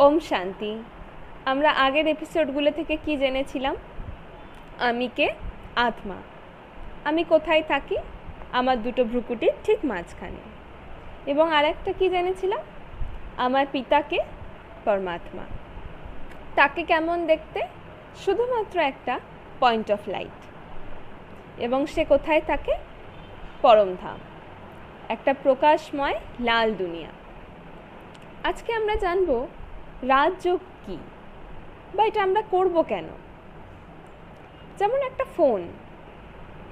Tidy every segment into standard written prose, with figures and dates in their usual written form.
ওম শান্তি। আমরা আগের এপিসোডগুলো থেকে কি জেনেছিলাম? আমি কে? আত্মা। আমি কোথায় থাকি? আমার দুটো ভ্রুকুটির ঠিক মাঝখানে। এবং আরেকটা কি জেনেছিলাম? আমার পিতাকে পরমাত্মা। তাকে কেমন দেখতে? শুধুমাত্র একটা পয়েন্ট অফ লাইট। এবং সে কোথায় থাকে? পরমধাম, একটা প্রকাশময় লাল দুনিয়া। আজকে আমরা জানব রাজযোগ কী, বা এটা আমরা করব কেন। যেমন একটা ফোন,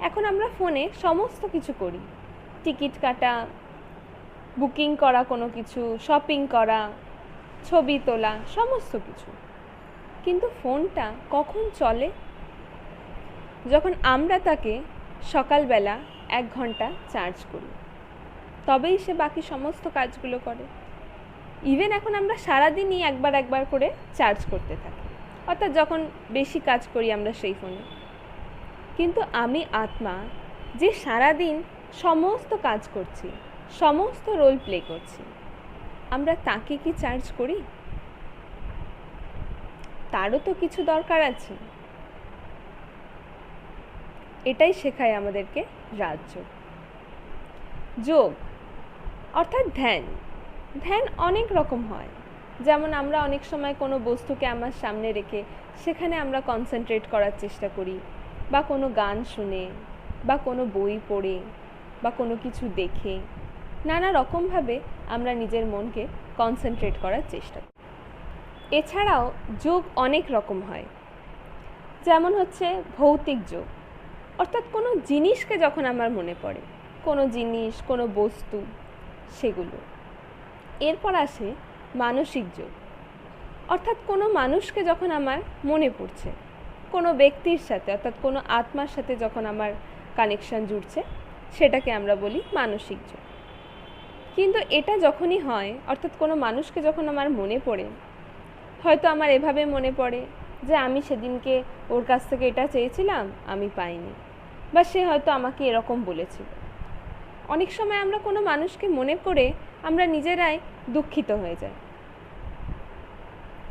এখন আমরা ফোনে সমস্ত কিছু করি, টিকিট কাটা, বুকিং করা, কোনো কিছু শপিং করা, ছবি তোলা, সমস্ত কিছু। কিন্তু ফোনটা কখন চলে? যখন আমরা তাকে সকালবেলা 1 ঘন্টা চার্জ করি, তবেই সে বাকি সমস্ত কাজগুলো করে। ইভেন এখন আমরা সারাদিনই একবার করে চার্জ করতে থাকি, অর্থাৎ যখন বেশি কাজ করি আমরা সেই ফোনে। কিন্তু আমি আত্মা, যে সারাদিন সমস্ত কাজ করছি, সমস্ত রোল প্লে করছি, আমরা তাকে কি চার্জ করি? তারও তো কিছু দরকার আছে। এটাই শেখায় আমাদেরকে রাজযোগ। যোগ অর্থাৎ ধ্যান। ধ্যান অনেক রকম হয়। যেমন আমরা অনেক সময় কোনো বস্তুকে আমার সামনে রেখে সেখানে আমরা কনসেন্ট্রেট করার চেষ্টা করি, বা কোনো গান শুনে, বা কোনো বই পড়ে, বা কোনো কিছু দেখে নানা রকমভাবে আমরা নিজের মনকে কনসেন্ট্রেট করার চেষ্টা করি। এছাড়াও যোগ অনেক রকম হয়। যেমন হচ্ছে ভৌতিক যোগ, অর্থাৎ কোনো জিনিসকে যখন আমার মনে পড়ে, কোনো জিনিস, কোনো বস্তু, সেগুলো। এরপর আসে মানসিক যোগ, অর্থাৎ কোনো মানুষকে যখন আমার মনে পড়ছে, কোনো ব্যক্তির সাথে, অর্থাৎ কোনো আত্মার সাথে যখন আমার কানেকশন জুড়ছে, সেটাকে আমরা বলি মানসিক যোগ। কিন্তু এটা যখনই হয়, অর্থাৎ কোনো মানুষকে যখন আমার মনে পড়ে, হয়তো আমার এভাবে মনে পড়ে যে আমি সেদিনকে ওর কাছ থেকে এটা চেয়েছিলাম, আমি পাইনি, বা সে হয়তো আমাকে এরকম বলেছিল। অনেক সময় আমরা কোনো মানুষকে মনে করে আমরা নিজেরাই দুঃখিত হয়ে যাই,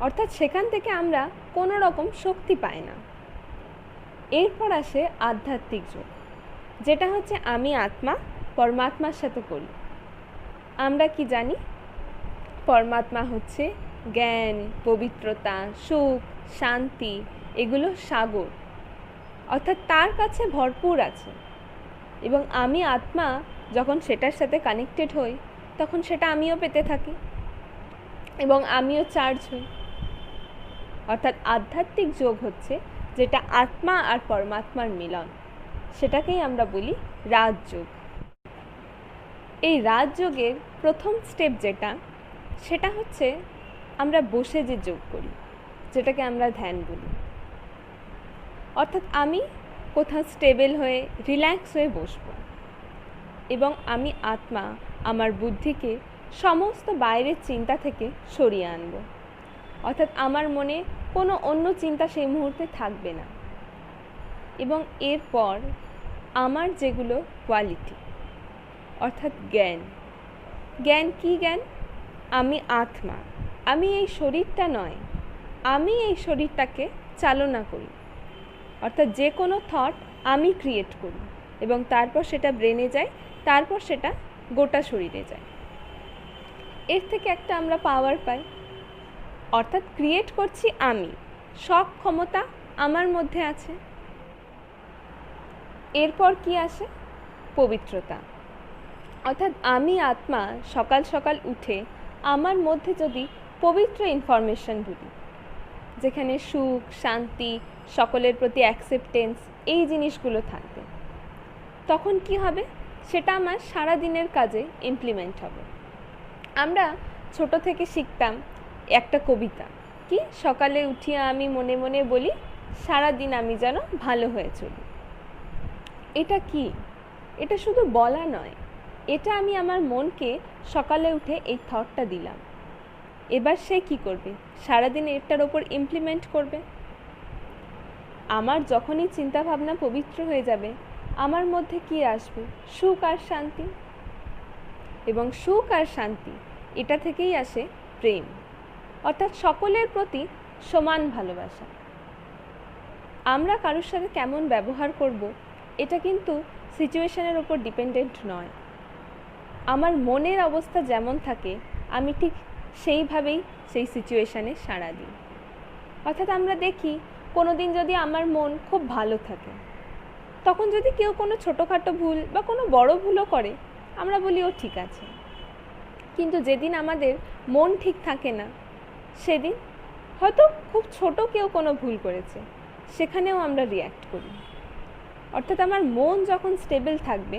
অর্থাৎ সেখান থেকে আমরা কোনো রকম শক্তি পাই না। এরপর আসে আধ্যাত্মিক যোগ, যেটা হচ্ছে আমি আত্মা পরমাত্মার সাথে করি। আমরা কি জানি? পরমাত্মা হচ্ছে জ্ঞান, পবিত্রতা, সুখ, শান্তি, এগুলো সাগর, অর্থাৎ তার কাছে ভরপুর আছে। এবং আমি আত্মা যখন সেটার সাথে কানেক্টেড হই, তখন সেটা আমিও পেতে থাকি এবং আমিও চার্জ হই। অর্থাৎ আধ্যাত্মিক যোগ হচ্ছে যেটা আত্মা আর পরমাত্মার মিলন, সেটাকেই আমরা বলি রাজযোগ। এই রাজযোগের প্রথম স্টেপ যেটা, সেটা হচ্ছে আমরা বসে যে যোগ করি, যেটাকে আমরা ধ্যান বলি। অর্থাৎ আমি কোথাও স্টেবল হয়ে রিল্যাক্স হয়ে বসব, এবং আমি আত্মা আমার বুদ্ধিকে সমস্ত বাইরের চিন্তা থেকে সরিয়ে আনব। অর্থাৎ আমার মনে কোনো অন্য চিন্তা সেই মুহূর্তে থাকবে না। এবং এরপর আমার যেগুলো কোয়ালিটি, অর্থাৎ জ্ঞান। জ্ঞান কি জ্ঞান? আমি আত্মা, আমি এই শরীরটা নয়, আমি এই শরীরটাকে চালনা করি। অর্থাৎ যে কোনো থট আমি ক্রিয়েট করি, এবং তারপর সেটা ব্রেনে যায়, তারপর সেটা গোটা শরীরে যায়। এর থেকে একটা আমরা পাওয়ার পাই, অর্থাৎ ক্রিয়েট করছি আমি, সব ক্ষমতা আমার মধ্যে আছে। এরপর কি আসে? পবিত্রতা। অর্থাৎ আমি আত্মা সকাল সকাল উঠে আমার মধ্যে যদি পবিত্র ইনফরমেশন ঢুকি, যেখানে সুখ, শান্তি, সকলের প্রতি অ্যাকসেপ্টেন্স, এই জিনিসগুলো থাকবে, তখন কি হবে? সেটা আমার সারা দিনের কাজে ইমপ্লিমেন্ট হবে। আমরা ছোট থেকে শিখতাম একটা কবিতা, কি সকালে উঠিয়ে আমি মনে মনে বলি, সারা দিন আমি যেন ভালো হয়ে চলি। এটা কি? এটা শুধু বলা নয়, এটা আমি আমার মনকে সকালে উঠে এই থটটা দিলাম। এবার সে কি করবে? সারাদিন এটার ওপর ইমপ্লিমেন্ট করবে। আমার যখনই চিন্তাভাবনা পবিত্র হয়ে যাবে, আমার মধ্যে কি আসবে? সুখ আর শান্তি। এবং সুখ আর শান্তি, এটা থেকেই আসে প্রেম। অর্থাৎ সকলের প্রতি সমান ভালোবাসা। আমরা কারোর সাথে কেমন ব্যবহার করব এটা কিন্তু সিচুয়েশনের ওপর ডিপেন্ডেন্ট নয়। আমার মনের অবস্থা যেমন থাকে আমি ঠিক সেইভাবেই সেই সিচুয়েশানে সাড়া দিই। অর্থাৎ আমরা দেখি কোনো দিন যদি আমার মন খুব ভালো থাকে, তখন যদি কেউ কোনো ছোটোখাটো ভুল বা কোনো বড় ভুলও করে আমরা বলি ও ঠিক আছে। কিন্তু যেদিন আমাদের মন ঠিক থাকে না সেদিন হয়তো খুব ছোট কেউ কোনো ভুল করেছে সেখানেও আমরা রিয়্যাক্ট করি। অর্থাৎ আমার মন যখন স্টেবল থাকবে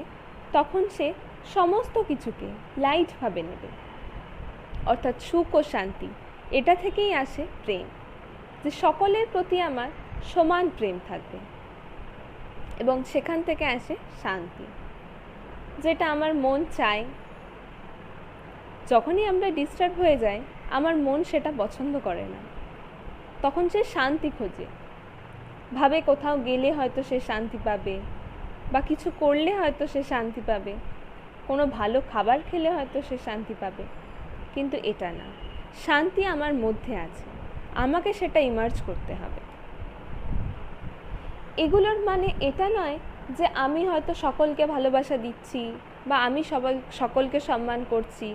তখন সে সমস্ত কিছুকে লাইটভাবে নেবে। অর্থাৎ সুখ ও শান্তি এটা থেকেই আসে প্রেম, যে সকলের প্রতি আমার সমান প্রেম থাকবে, এবং সেখান থেকে আসে শান্তি, যেটা আমার মন চায়। যখনই আমরা ডিস্টার্ব হয়ে যাই আমার মন সেটা পছন্দ করে না, তখন সে শান্তি খোঁজে, ভাবে কোথাও গেলে হয়তো সে শান্তি পাবে, বা কিছু করলে হয়তো সে শান্তি পাবে, কোনো ভালো খাবার খেলে হয়তো সে শান্তি পাবে। কিন্তু এটা না, শান্তি আমার মধ্যে আছে, আমাকে সেটা ইমার্জ করতে হবে। এগুলোর মানে এটা নয় যে আমি হয়তো সকলকে ভালোবাসা দিচ্ছি বা আমি সকলকে সম্মান করছি,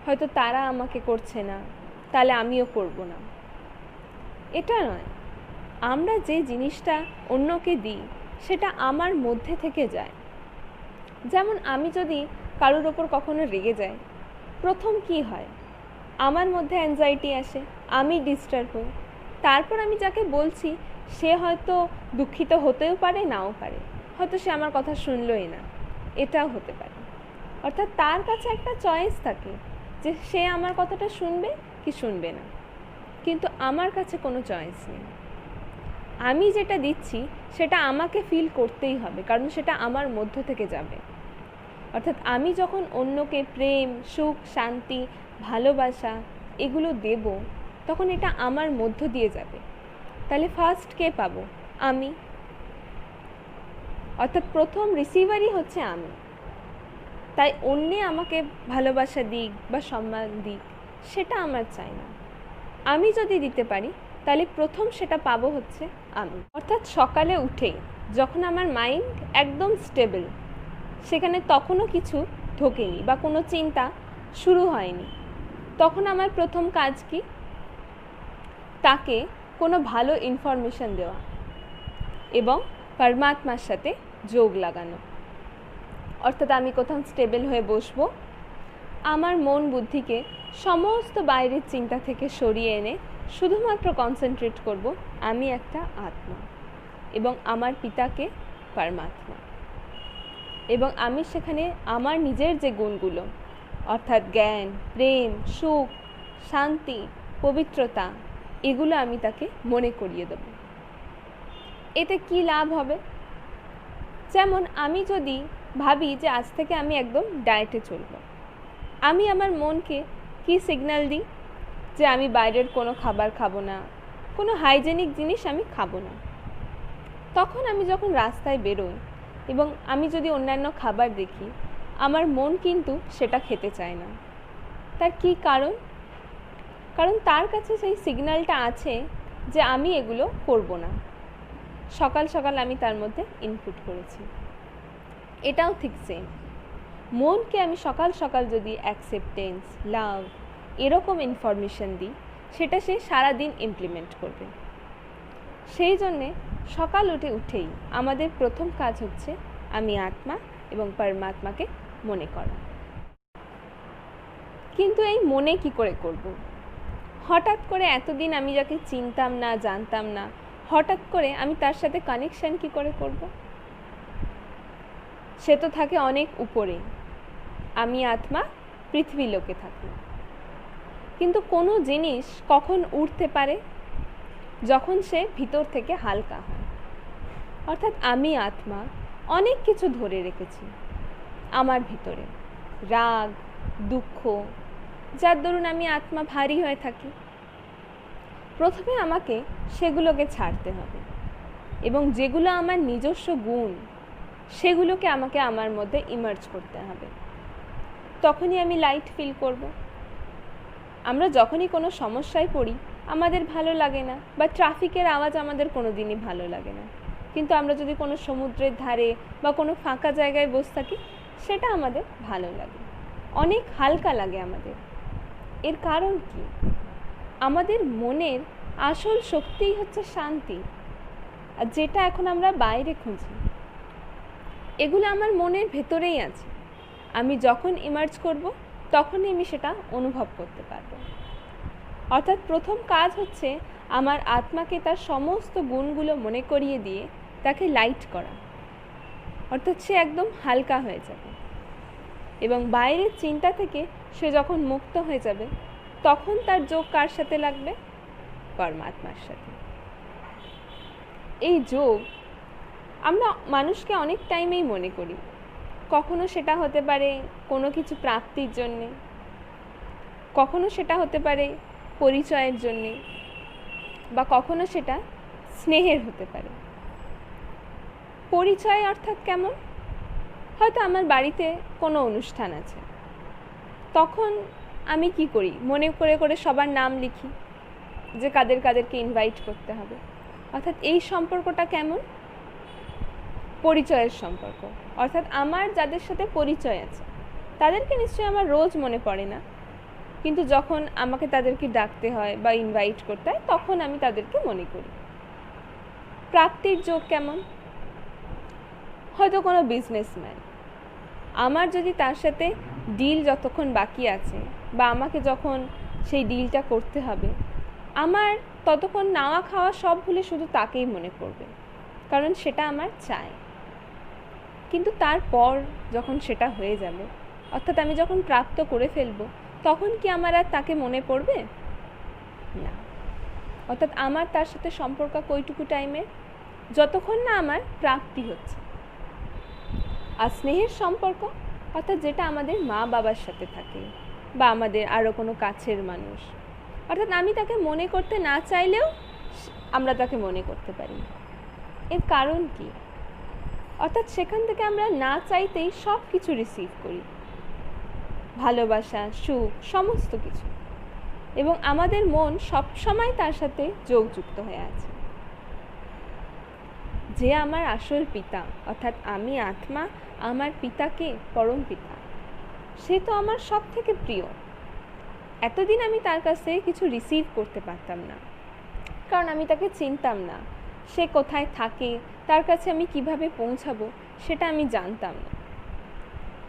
হয়তো তারা আমাকে করছে না তাহলে আমিও করব না, এটা নয়। আমরা যে জিনিসটা অন্যকে দিই সেটা আমার মধ্যে থেকে যায়। যেমন আমি যদি কারোর ওপর কখনো রেগে যাই, প্রথম কি হয়, আমার মধ্যে অ্যাংজাইটি আসে, আমি ডিস্টার্ব হই। তারপর আমি যাকে বলছি সে হয়তো দুঃখিত হতেও পারে, নাও পারে, হয়তো সে আমার কথা শুনলই না, এটাও হতে পারে। অর্থাৎ তার কাছে একটা চয়েস থাকে যে সে আমার কথাটা শুনবে কি শুনবে না, কিন্তু আমার কাছে কোনো চয়েস নেই। আমি যেটা দিচ্ছি সেটা আমাকে ফিল করতেই হবে, কারণ সেটা আমার মধ্য থেকে যাবে। অর্থাৎ আমি যখন অন্যকে প্রেম, সুখ, শান্তি, ভালোবাসা এগুলো দেব, তখন এটা আমার মধ্য দিয়ে যাবে। তাহলে ফার্স্ট কে পাবো? আমি। অর্থাৎ প্রথম রিসিভারই হচ্ছে আমি। তাই অন্যে আমাকে ভালোবাসা দিক বা সম্মান দিক সেটা আমার চাই না। আমি যদি দিতে পারি তাহলে প্রথম সেটা পাবো হচ্ছে আমি। অর্থাৎ সকালে উঠেই যখন আমার মাইন্ড একদম স্টেবল, সেখানে তখনও কিছু ঢোকেনি বা কোনো চিন্তা শুরু হয়নি, তখন আমার প্রথম কাজ কি? তাকে কোনো ভালো ইনফরমেশন দেওয়া এবং পরমাত্মার সাথে যোগ লাগানো। অর্থাৎ আমি কোথাও স্টেবল হয়ে বসবো, আমার মন বুদ্ধিকে সমস্ত বাইরের চিন্তা থেকে সরিয়ে এনে শুধুমাত্র কনসেন্ট্রেট করব আমি একটা আত্মা এবং আমার পিতাকে পরমাত্মা, এবং আমি সেখানে আমার নিজের যে গুণগুলো অর্থাৎ জ্ঞান, প্রেম, সুখ, শান্তি, পবিত্রতা, এগুলো আমি তাকে মনে করিয়ে দেব। এতে কি লাভ হবে? যেমন আমি যদি ভাবি যে আজ থেকে আমি একদম ডায়েটে চলব, আমি আমার মনকে কি সিগন্যাল দিই যে আমি বাইরের কোনো খাবার খাবো না, কোনো হাইজেনিক জিনিস আমি খাবো না। তখন আমি যখন রাস্তায় বেরোই এবং আমি যদি অন্যান্য খাবার দেখি, আমার মন কিন্তু সেটা খেতে চায় না। তার কি কারণ? কারণ তার কাছে সেই সিগন্যালটা আছে যে আমি এগুলো করব না। সকাল সকাল আমি তার মধ্যে ইনপুট করেছি। এটাও ঠিক সেম, মনকে আমি সকাল সকাল যদি অ্যাকসেপ্টেন্স, লাভ এরকম ইনফরমেশন দিই, সেটা সে সারাদিন ইমপ্লিমেন্ট করবে। সেই জন্যে সকাল উঠেই আমাদের প্রথম কাজ হচ্ছে আমি আত্মা এবং পরমাত্মাকে মনে করা। কিন্তু এই মনে কি করে করব? হঠাৎ করে এতদিন আমি যাকে চিনতাম না, জানতাম না, হঠাৎ করে আমি তার সাথে কানেকশন কি করে করব? সে তো থাকে অনেক উপরে, আমি আত্মা পৃথিবী লোকে থাকি। কিন্তু কোনো জিনিস কখন উঠতে পারে? যখন সে ভিতর থেকে হালকা হয়। অর্থাৎ আমি আত্মা অনেক কিছু ধরে রেখেছি আমার ভিতরে, রাগ, দুঃখ, যার দরুন আমি আত্মা ভারী হয়ে থাকি। প্রথমে আমাকে সেগুলোকে ছাড়তে হবে এবং যেগুলো আমার নিজস্ব গুণ সেগুলোকে আমাকে আমার মধ্যে ইমার্জ করতে হবে। তখনই আমি লাইট ফিল করব। আমরা যখনই কোনো সমস্যায় পড়ি আমাদের ভালো লাগে না, বা ট্রাফিকের আওয়াজ আমাদের কোনো দিনই ভালো লাগে না, কিন্তু আমরা যদি কোনো সমুদ্রের ধারে বা কোনো ফাঁকা জায়গায় বসে থাকি সেটা আমাদের ভালো লাগে, অনেক হালকা লাগে আমাদের। এর কারণ কি? আমাদের মনের আসল শক্তিই হচ্ছে শান্তি, আর যেটা এখন আমরা বাইরে খুঁজি এগুলো আমার মনের ভেতরেই আছে। আমি যখন ইমার্জ করব তখনই আমি সেটা অনুভব করতে পারব। অর্থাৎ প্রথম কাজ হচ্ছে আমার আত্মাকে তার সমস্ত গুণগুলো মনে করিয়ে দিয়ে তাকে লাইট করা, অর্থাৎ সে একদম হালকা হয়ে যাবে এবং বাইরের চিন্তা থেকে সে যখন মুক্ত হয়ে যাবে তখন তার যোগ কার সাথে লাগবে? পরমাত্মার সাথে। এই যোগ আমরা মানুষকে অনেক টাইমেই মনে করি, কখনো সেটা হতে পারে কোনো কিছু প্রাপ্তির জন্যে, কখনো সেটা হতে পারে পরিচয়ের জন্যে, বা কখনো সেটা স্নেহের হতে পারে। পরিচয় অর্থাৎ কেমন? হয়তো আমার বাড়িতে কোনো অনুষ্ঠান আছে, তখন আমি কি করি? মনে করে করে সবার নাম লিখি যে কাদের কাদেরকে ইনভাইট করতে হবে। অর্থাৎ এই সম্পর্কটা কেমন? পরিচয়ের সম্পর্ক। অর্থাৎ আমার যাদের সাথে পরিচয় আছে তাদেরকে নিশ্চয়ই আমার রোজ মনে পড়ে না, কিন্তু যখন আমাকে তাদেরকে ডাকতে হয় বা ইনভাইট করতে হয় তখন আমি তাদেরকে মনে করি। প্রাপ্তির যোগ কেমন? হয়তো কোনো বিজনেসম্যান, আমার যদি তার সাথে ডিল যতক্ষণ বাকি আছে বা আমাকে যখন সেই ডিলটা করতে হবে, আমার ততক্ষণ নাওয়া খাওয়া সব ভুলে শুধু তাকেই মনে পড়বে, কারণ সেটা আমার চাই। কিন্তু তারপর যখন সেটা হয়ে যাবে, অর্থাৎ আমি যখন প্রাপ্ত করে ফেলবো, তখন কি আমার আর তাকে মনে পড়বে? না। অর্থাৎ আমার তার সাথে সম্পর্ক কইটুকু টাইমে, যতক্ষণ না আমার প্রাপ্তি হচ্ছে। আর স্নেহের সম্পর্ক অর্থাৎ যেটা আমাদের মা বাবার সাথে থাকে বা আমাদের আরও কোনো কাছের মানুষ, অর্থাৎ আমি তাকে মনে করতে না চাইলেও আমরা তাকে মনে করতে পারি। এর কারণ কি? অর্থাৎ সেখান থেকে আমরা না চাইতেই সব কিছু রিসিভ করি, ভালোবাসা, সুখ, সমস্ত কিছু, এবং আমাদের মন সবসময় তার সাথে যোগযুক্ত হয়ে আছে। যে আমার আসল পিতা, অর্থাৎ আমি আত্মা, আমার পিতাকে পরম পিতা, সে তো আমার সব থেকে প্রিয়। এতদিন আমি তার কাছে কিছু রিসিভ করতে পারতাম না, কারণ আমি তাকে চিনতাম না, সে কোথায় থাকে, তার কাছে আমি কিভাবে পৌঁছাবো সেটা আমি জানতাম না।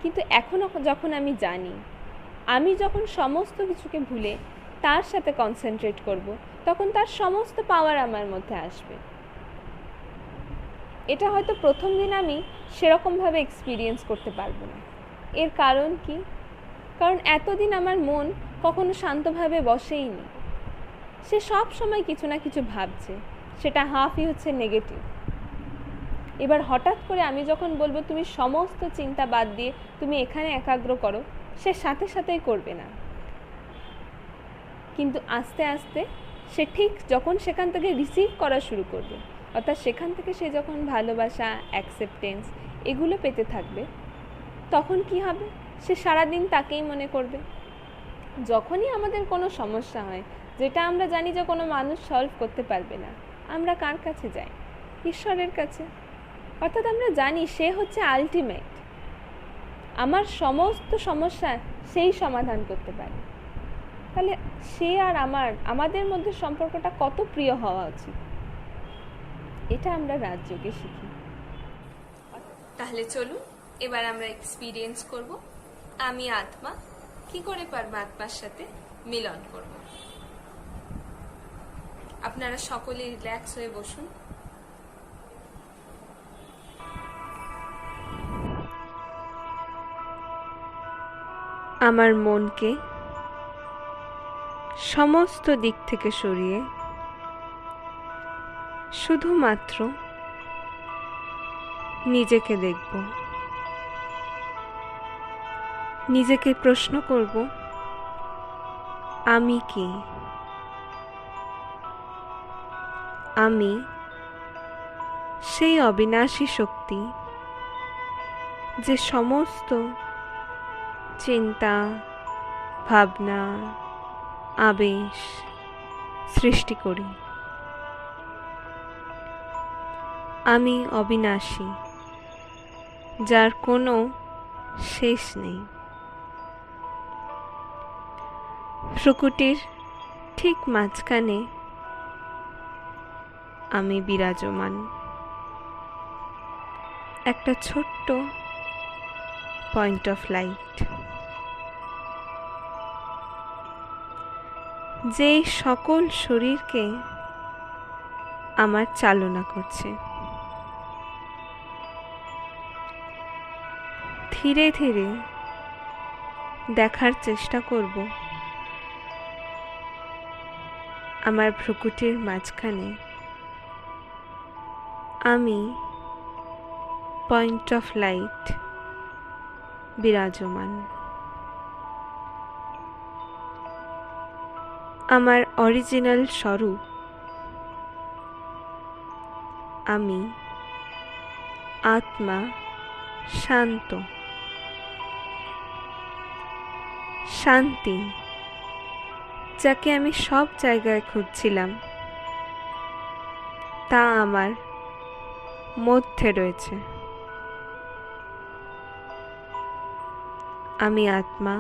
কিন্তু এখনও যখন আমি জানি, আমি যখন সমস্ত কিছুকে ভুলে তার সাথে কনসেন্ট্রেট করব, তখন তার সমস্ত পাওয়ার আমার মধ্যে আসবে। এটা হয়তো প্রথম দিন আমি সেরকমভাবে এক্সপিরিয়েন্স করতে পারবো না। এর কারণ কি? কারণ এতদিন আমার মন কখনো শান্তভাবে বসেই নি, সে সব সময় কিছু না কিছু ভাবছে, সেটা হাফই হচ্ছে নেগেটিভ। এবার হঠাৎ করে আমি যখন বলবো তুমি সমস্ত চিন্তা বাদ দিয়ে তুমি এখানে একাগ্র করো, সে সাথে সাথেই করবে না, কিন্তু আস্তে আস্তে সে ঠিক যখন সেখান থেকে রিসিভ করা শুরু করবে, অর্থাৎ সেখান থেকে সে যখন ভালোবাসা, অ্যাকসেপ্টেন্স এগুলো পেতে থাকবে, তখন কি হবে? সে সারাদিন তাকেই মনে করবে। যখনই আমাদের কোনো সমস্যা হয় যেটা আমরা জানি যে কোনো মানুষ সলভ করতে পারবে না, আমরা কার কাছে যাই? ঈশ্বরের কাছে। অর্থাৎ আমরা জানি সে হচ্ছে আলটিমেট, আমার সমস্ত সমস্যা সেই সমাধান করতে পারে। তাহলে সে আর আমাদের মধ্যে সম্পর্কটা কত প্রিয় হওয়া উচিত, এটা আমরা রাজযোগে শিখি। তাহলে চলুন এবার আমরা এক্সপিরিয়েন্স করব আমি আত্মা কি করে পরমাত্মার সাথে মিলন করব। আপনারা সকলে রিল্যাক্স হয়ে বসুন। আমার মনকে সমস্ত দিক থেকে সরিয়ে শুধুমাত্র নিজেকে দেখব, নিজেকে প্রশ্ন করব আমি কি? আমি সেই অবিনাশী শক্তি যে সমস্ত চিন্তা, ভাবনা, আবেশ সৃষ্টি করি। আমি অবিনাশী, যার কোনো শেষ নেই। ভ্রুকুটির ঠিক মাঝখানে আমি বিরাজমান, একটা ছোট্ট পয়েন্ট অফ লাইট, যে সকল শরীরকে আমার চালনা করছে। ধীরে ধীরে দেখার চেষ্টা করব আমার ভ্রুকুটির মাঝখানে আমি পয়েন্ট অফ লাইট বিরাজমান। আমার অরিজিনাল স্বরূপ আমি আত্মা, শান্ত, শান্তি, যাকে আমি সব জায়গায় খুঁজছিলাম তা আমার মধ্যে রয়েছে। আমি আত্মা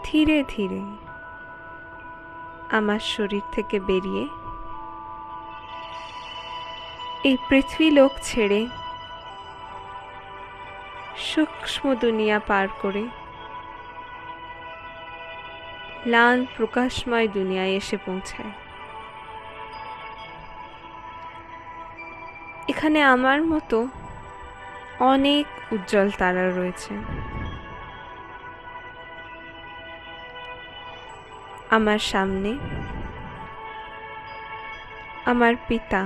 ধীরে ধীরে আমার শরীর থেকে বেরিয়ে এই পৃথিবীলোক ছেড়ে সূক্ষ্ম দুনিয়া পার করে লাল প্রকাশময় দুনিয়ায় এসে পৌঁছায়। এখানে আমার মতো অনেক উজ্জ্বল তারা রয়েছে। আমার সামনে আমার পিতা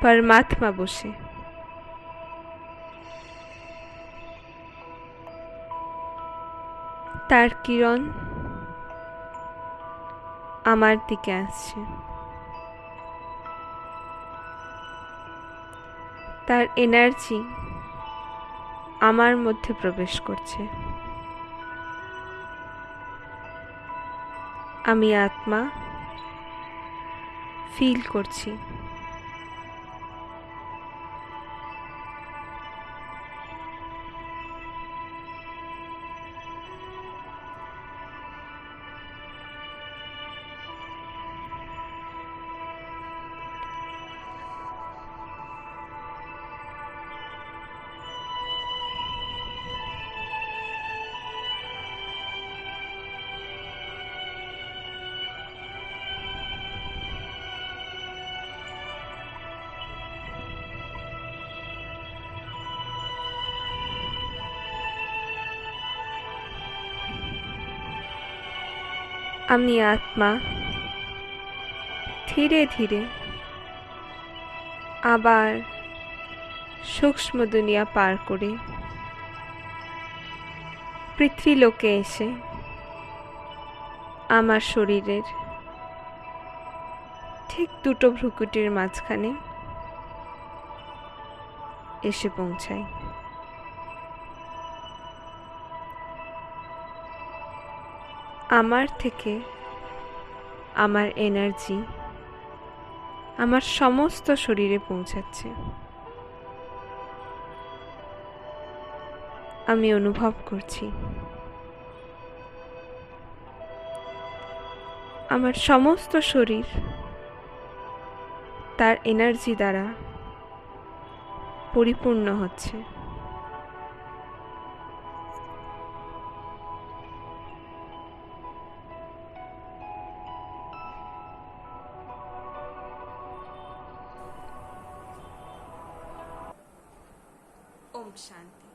পরমাত্মা বসে তার কিরণ আমার দিকে আসছে। তার এনার্জি আমার মধ্যে প্রবেশ করছে। আমি আত্মা ফিল করছি। আমি আত্মা ধীরে ধীরে আবার সূক্ষ্ম দুনিয়া পার করে পৃথিবীলোকে এসে আমার শরীরের ঠিক দুটো ভ্রুকুটির মাঝখানে এসে পৌঁছায়। আমার থেকে আমার এনার্জি আমার সমস্ত শরীরে পৌঁছাচ্ছে। আমি অনুভব করছি আমার সমস্ত শরীর তার এনার্জি দ্বারা পরিপূর্ণ হচ্ছে। ওম শান্তি।